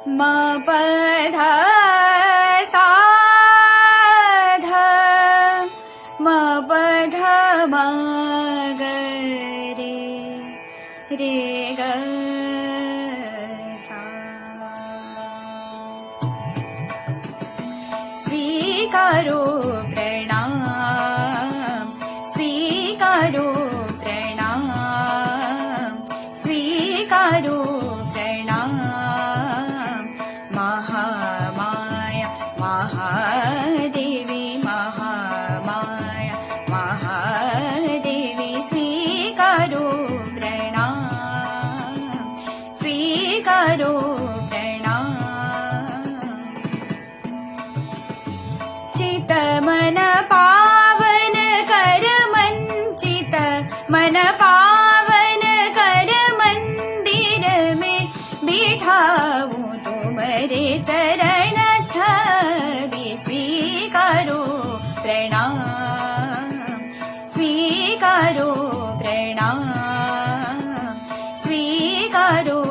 म प ध सा ध म प ध म ग रे ग सा स्वीकारो प्रणाम स्वीकारो प्रणाम स्वीकारो प्रणाम महामाया महादेवी महामाया महादेवी स्वीकारो प्रणाम स्वीकारो प्रणाम चित मन पावन कर मंचित मन पावन कर मंदिर में बिठाऊं तुम्हारे चरण छवि स्वीकारो प्रणाम स्वीकारो प्रणाम स्वीकारो